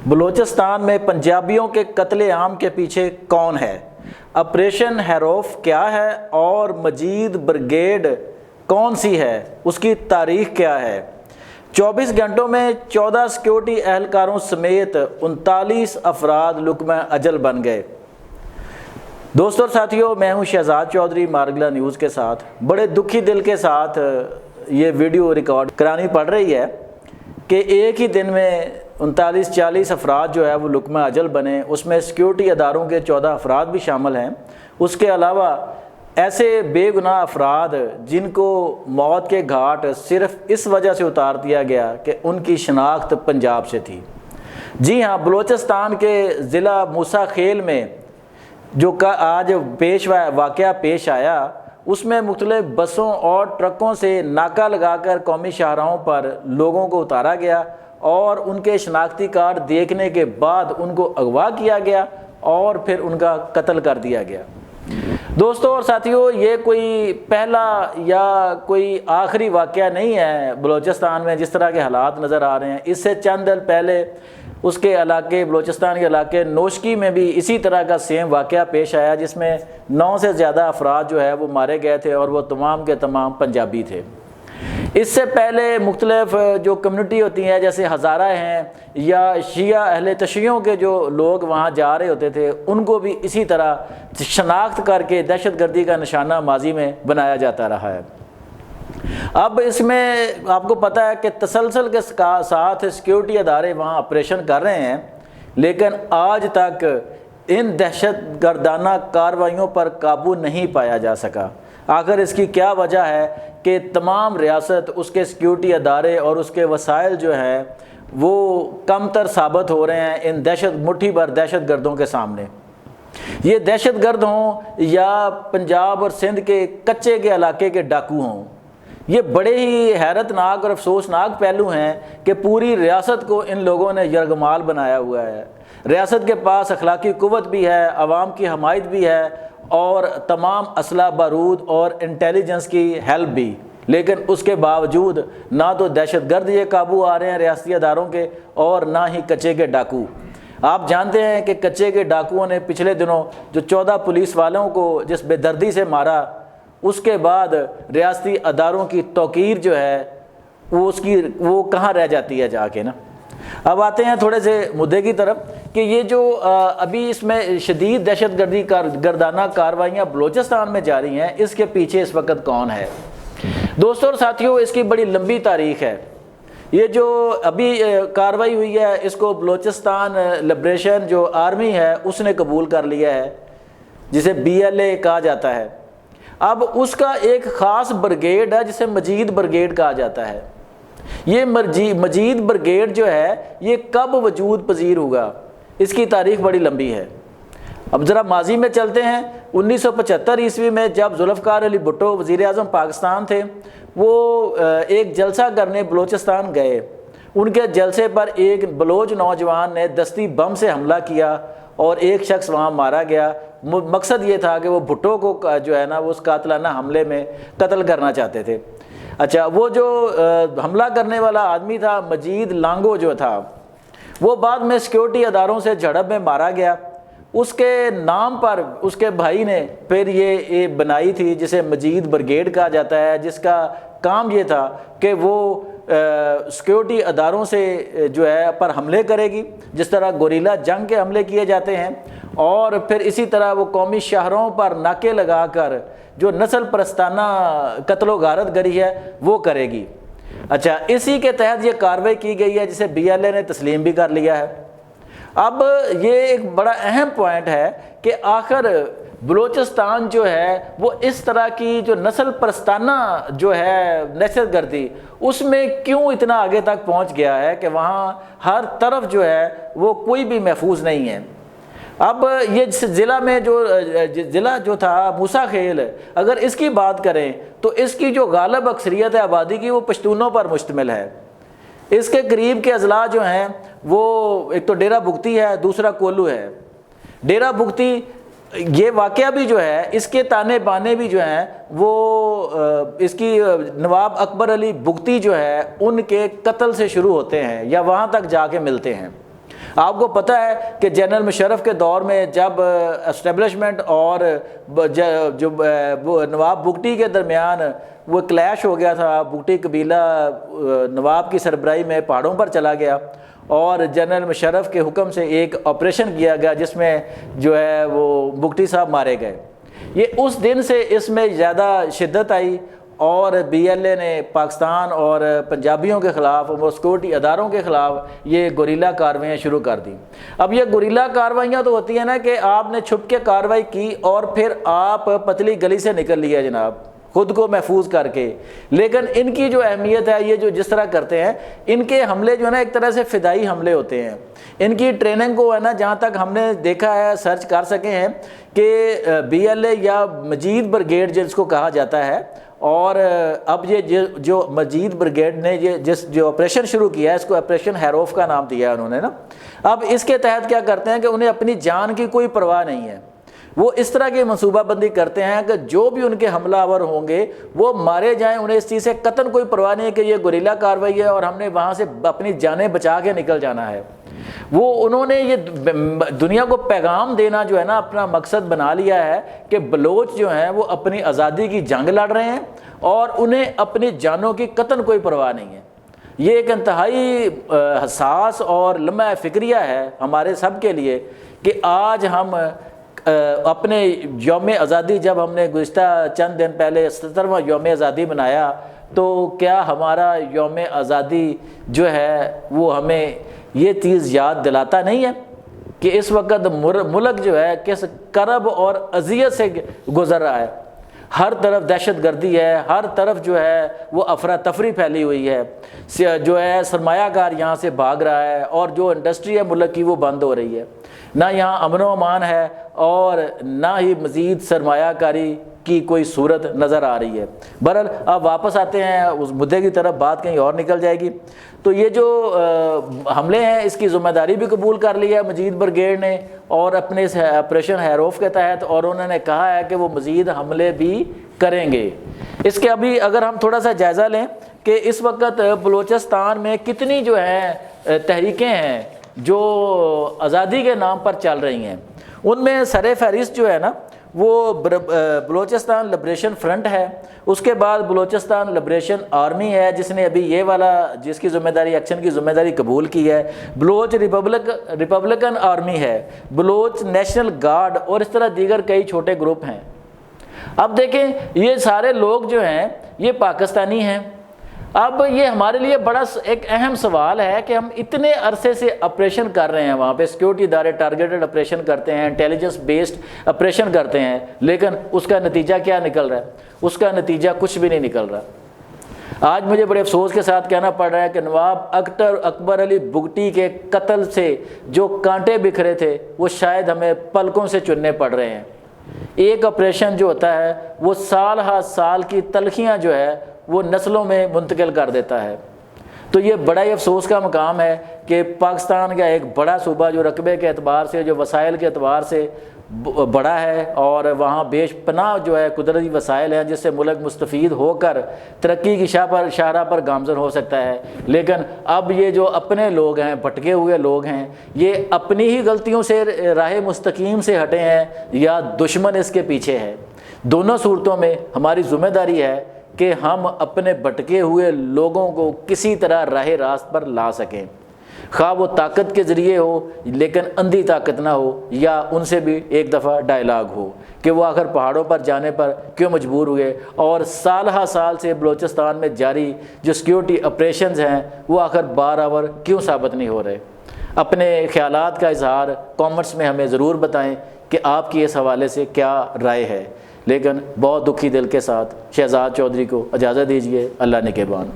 بلوچستان میں پنجابیوں کے قتل عام کے پیچھے کون ہے؟ آپریشن ہیروف کیا ہے اور مجید بریگیڈ کون سی ہے؟ اس کی تاریخ کیا ہے؟ 24 گھنٹوں میں 14 سیکیورٹی اہلکاروں سمیت 39 افراد لقمہ اجل بن گئے۔ دوستوں اور ساتھیوں، میں ہوں شہزاد چودھری مارگلا نیوز کے ساتھ۔ بڑے دکھی دل کے ساتھ یہ ویڈیو ریکارڈ کرانی پڑ رہی ہے کہ ایک ہی دن میں 39-40 افراد جو ہے وہ لقمہ اجل بنے، اس میں سیکیورٹی اداروں کے 14 افراد بھی شامل ہیں۔ اس کے علاوہ ایسے بے گناہ افراد جن کو موت کے گھاٹ صرف اس وجہ سے اتار دیا گیا کہ ان کی شناخت پنجاب سے تھی۔ جی ہاں، بلوچستان کے ضلع موسیٰ خیل میں جو آج واقعہ پیش آیا، اس میں مختلف بسوں اور ٹرکوں سے ناکہ لگا کر قومی شاہراہوں پر لوگوں کو اتارا گیا اور ان کے شناختی کارڈ دیکھنے کے بعد ان کو اغوا کیا گیا اور پھر ان کا قتل کر دیا گیا۔ دوستوں اور ساتھیوں، یہ کوئی پہلا یا کوئی آخری واقعہ نہیں ہے بلوچستان میں جس طرح کے حالات نظر آ رہے ہیں۔ اس سے چند دن پہلے اس کے علاقے بلوچستان کے علاقے نوشکی میں بھی اسی طرح کا سیم واقعہ پیش آیا، جس میں 9 سے زیادہ افراد جو ہے وہ مارے گئے تھے اور وہ تمام کے تمام پنجابی تھے۔ اس سے پہلے مختلف جو کمیونٹی ہوتی ہیں جیسے ہزارہ ہیں یا شیعہ اہل تشیعوں کے جو لوگ وہاں جا رہے ہوتے تھے، ان کو بھی اسی طرح شناخت کر کے دہشت گردی کا نشانہ ماضی میں بنایا جاتا رہا ہے۔ اب اس میں آپ کو پتہ ہے کہ تسلسل کے ساتھ سیکیورٹی ادارے وہاں آپریشن کر رہے ہیں، لیکن آج تک ان دہشت گردانہ کارروائیوں پر قابو نہیں پایا جا سکا۔ آخر اس کی کیا وجہ ہے کہ تمام ریاست، اس کے سیکیورٹی ادارے اور اس کے وسائل جو ہیں وہ کم تر ثابت ہو رہے ہیں ان مٹھی بھر دہشت گردوں کے سامنے۔ یہ دہشت گرد ہوں یا پنجاب اور سندھ کے کچے کے علاقے کے ڈاکو ہوں، یہ بڑے ہی حیرت ناک اور افسوسناک پہلو ہیں کہ پوری ریاست کو ان لوگوں نے یرغمال بنایا ہوا ہے۔ ریاست کے پاس اخلاقی قوت بھی ہے، عوام کی حمایت بھی ہے اور تمام اسلحہ بارود اور انٹیلیجنس کی ہیلپ بھی، لیکن اس کے باوجود نہ تو دہشت گرد یہ قابو آ رہے ہیں ریاستی اداروں کے اور نہ ہی کچے کے ڈاکو۔ آپ جانتے ہیں کہ کچے کے ڈاکوؤں نے پچھلے دنوں جو 14 پولیس والوں کو جس بے دردی سے مارا، اس کے بعد ریاستی اداروں کی توقیر جو ہے وہ کہاں رہ جاتی ہے جا کے نا۔ اب آتے ہیں تھوڑے سے مدعے کی طرف کہ یہ جو ابھی اس میں شدید دہشت گردی گردانہ کارروائیاں بلوچستان میں جاری ہیں، اس کے پیچھے اس وقت کون ہے؟ دوستوں اور ساتھیوں، اس کی بڑی لمبی تاریخ ہے۔ یہ جو ابھی کارروائی ہوئی ہے، اس کو بلوچستان لبریشن جو آرمی ہے اس نے قبول کر لیا ہے، جسے BLA کہا جاتا ہے۔ اب اس کا ایک خاص بریگیڈ ہے جسے مجید بریگیڈ کہا جاتا ہے۔ یہ مجید بریگیڈ جو ہے یہ کب وجود پذیر ہوگا، اس کی تاریخ بڑی لمبی ہے۔ اب ذرا ماضی میں چلتے ہیں۔ 1975 عیسوی میں جب ذوالفقار علی بھٹو وزیر اعظم پاکستان تھے، وہ ایک جلسہ کرنے بلوچستان گئے۔ ان کے جلسے پر ایک بلوچ نوجوان نے دستی بم سے حملہ کیا اور ایک شخص وہاں مارا گیا۔ مقصد یہ تھا کہ وہ بھٹو کو جو ہے نا وہ اس قاتلانہ حملے میں قتل کرنا چاہتے تھے۔ اچھا، وہ جو حملہ کرنے والا آدمی تھا مجید لانگو جو تھا، وہ بعد میں سیکیورٹی اداروں سے جھڑپ میں مارا گیا۔ اس کے نام پر اس کے بھائی نے پھر یہ بنائی تھی جسے مجید بریگیڈ کہا جاتا ہے، جس کا کام یہ تھا کہ وہ سیکیورٹی اداروں سے جو ہے پر حملے کرے گی، جس طرح گوریلا جنگ کے حملے کیے جاتے ہیں، اور پھر اسی طرح وہ قومی شاہراہوں پر ناکے لگا کر جو نسل پرستانہ قتل و غارت گری ہے وہ کرے گی۔ اچھا، اسی کے تحت یہ کارروائی کی گئی ہے جسے BLA نے تسلیم بھی کر لیا ہے۔ اب یہ ایک بڑا اہم پوائنٹ ہے کہ آخر بلوچستان جو ہے وہ اس طرح کی جو نسل پرستانہ جو ہے دہشت گردی، اس میں کیوں اتنا آگے تک پہنچ گیا ہے کہ وہاں ہر طرف جو ہے وہ کوئی بھی محفوظ نہیں ہے۔ اب یہ ضلع جو تھا موسیٰ خیل، اگر اس کی بات کریں تو اس کی جو غالب اکثریت ہے آبادی کی وہ پشتونوں پر مشتمل ہے۔ اس کے قریب کے اضلاع جو ہیں وہ ایک تو ڈیرہ بگتی ہے، دوسرا کولو ہے۔ ڈیرہ بگتی یہ واقعہ بھی جو ہے، اس کے تانے بانے بھی جو ہیں وہ اس کی نواب اکبر علی بگتی جو ہے ان کے قتل سے شروع ہوتے ہیں یا وہاں تک جا کے ملتے ہیں۔ آپ کو پتہ ہے کہ جنرل مشرف کے دور میں جب اسٹیبلشمنٹ اور جو نواب بگٹی کے درمیان وہ کلیش ہو گیا تھا، بگٹی قبیلہ نواب کی سربراہی میں پہاڑوں پر چلا گیا اور جنرل مشرف کے حکم سے ایک آپریشن کیا گیا جس میں جو ہے وہ بگٹی صاحب مارے گئے۔ یہ اس دن سے اس میں زیادہ شدت آئی اور بی ایل اے نے پاکستان اور پنجابیوں کے خلاف اور سیکورٹی اداروں کے خلاف یہ گوریلا کارروائیاں شروع کر دیں۔ اب یہ گوریلا کارروائیاں تو ہوتی ہیں نا کہ آپ نے چھپ کے کارروائی کی اور پھر آپ پتلی گلی سے نکل لیا جناب، خود کو محفوظ کر کے، لیکن ان کی جو اہمیت ہے، یہ جو جس طرح کرتے ہیں، ان کے حملے جو ہے نا ایک طرح سے فدائی حملے ہوتے ہیں۔ ان کی ٹریننگ کو ہے نا جہاں تک ہم نے دیکھا ہے، سرچ کر سکے ہیں کہ بی ایل اے یا مجید بریگیڈ جس کو کہا جاتا ہے، اور اب یہ جو مجید بریگیڈ نے یہ جو آپریشن شروع کیا ہے، اس کو آپریشن ہیروف کا نام دیا ہے انہوں نے نا۔ اب اس کے تحت کیا کرتے ہیں کہ انہیں اپنی جان کی کوئی پرواہ نہیں ہے، وہ اس طرح کی منصوبہ بندی کرتے ہیں کہ جو بھی ان کے حملہ آور ہوں گے وہ مارے جائیں، انہیں اس چیز سے قطعاً کوئی پرواہ نہیں ہے کہ یہ گوریلا کارروائی ہے اور ہم نے وہاں سے اپنی جانیں بچا کے نکل جانا ہے۔ وہ انہوں نے یہ دنیا کو پیغام دینا جو ہے نا اپنا مقصد بنا لیا ہے کہ بلوچ جو ہیں وہ اپنی آزادی کی جنگ لڑ رہے ہیں اور انہیں اپنی جانوں کی قطعاً کوئی پرواہ نہیں ہے۔ یہ ایک انتہائی حساس اور لمحہ فکریہ ہے ہمارے سب کے لیے کہ آج ہم اپنے یوم آزادی، جب ہم نے گزشتہ چند دن پہلے 77واں یوم آزادی منایا، تو کیا ہمارا یوم آزادی جو ہے وہ ہمیں یہ چیز یاد دلاتا نہیں ہے کہ اس وقت ملک جو ہے کس کرب اور اذیت سے گزر رہا ہے؟ ہر طرف دہشت گردی ہے، ہر طرف جو ہے وہ افراتفری پھیلی ہوئی ہے، جو ہے سرمایہ کار یہاں سے بھاگ رہا ہے اور جو انڈسٹری ہے ملک کی وہ بند ہو رہی ہے، نہ یہاں امن و امان ہے اور نہ ہی مزید سرمایہ کاری کی کوئی صورت نظر آ رہی ہے۔ بہرحال اب واپس آتے ہیں اس مدعے کی طرف، بات کہیں اور نکل جائے گی۔ تو یہ جو حملے ہیں اس کی ذمہ داری بھی قبول کر لی ہے مجید بریگیڈ نے اور اپنے اس آپریشن ہیروف کے تحت، اور انہوں نے کہا ہے کہ وہ مزید حملے بھی کریں گے۔ اس کے ابھی اگر ہم تھوڑا سا جائزہ لیں کہ اس وقت بلوچستان میں کتنی جو ہیں تحریکیں ہیں جو آزادی کے نام پر چل رہی ہیں، ان میں سر فہرست جو ہے نا وہ بلوچستان لبریشن فرنٹ ہے، اس کے بعد بلوچستان لبریشن آرمی ہے جس نے ابھی یہ والا جس کی ذمہ داری ایکشن کی ذمہ داری قبول کی ہے، بلوچ ریپبلکن آرمی ہے، بلوچ نیشنل گارڈ اور اس طرح دیگر کئی چھوٹے گروپ ہیں۔ اب دیکھیں یہ سارے لوگ جو ہیں یہ پاکستانی ہیں۔ اب یہ ہمارے لیے بڑا ایک اہم سوال ہے کہ ہم اتنے عرصے سے آپریشن کر رہے ہیں، وہاں پہ سیکورٹی ادارے ٹارگیٹڈ آپریشن کرتے ہیں، انٹیلیجنس بیسڈ آپریشن کرتے ہیں، لیکن اس کا نتیجہ کیا نکل رہا ہے؟ اس کا نتیجہ کچھ بھی نہیں نکل رہا۔ آج مجھے بڑے افسوس کے ساتھ کہنا پڑ رہا ہے کہ نواب اکبر علی بگٹی کے قتل سے جو کانٹے بکھرے تھے وہ شاید ہمیں پلکوں سے چننے پڑ رہے ہیں۔ ایک آپریشن جو ہوتا ہے وہ سال ہر سال کی تلخیاں جو ہے وہ نسلوں میں منتقل کر دیتا ہے۔ تو یہ بڑا ہی افسوس کا مقام ہے کہ پاکستان کا ایک بڑا صوبہ جو رقبے کے اعتبار سے، جو وسائل کے اعتبار سے بڑا ہے اور وہاں بیش پناہ جو ہے قدرتی وسائل ہیں جس سے ملک مستفید ہو کر ترقی کی شاہراہ پر گامزن ہو سکتا ہے، لیکن اب یہ جو اپنے لوگ ہیں، بھٹکے ہوئے لوگ ہیں، یہ اپنی ہی غلطیوں سے راہ مستقیم سے ہٹے ہیں یا دشمن اس کے پیچھے ہے۔ دونوں صورتوں میں ہماری ذمہ داری ہے کہ ہم اپنے بھٹکے ہوئے لوگوں کو کسی طرح راہ راست پر لا سکیں، خواہ وہ طاقت کے ذریعے ہو لیکن اندھی طاقت نہ ہو، یا ان سے بھی ایک دفعہ ڈائلاگ ہو کہ وہ آخر پہاڑوں پر جانے پر کیوں مجبور ہوئے اور سال ہا سال سے بلوچستان میں جاری جو سیکیورٹی آپریشنز ہیں وہ آخر بار آور کیوں ثابت نہیں ہو رہے۔ اپنے خیالات کا اظہار کامنٹس میں ہمیں ضرور بتائیں کہ آپ کی اس حوالے سے کیا رائے ہے، لیکن بہت دکھی دل کے ساتھ شہزاد چودھری کو اجازت دیجیے۔ اللہ نگہبان۔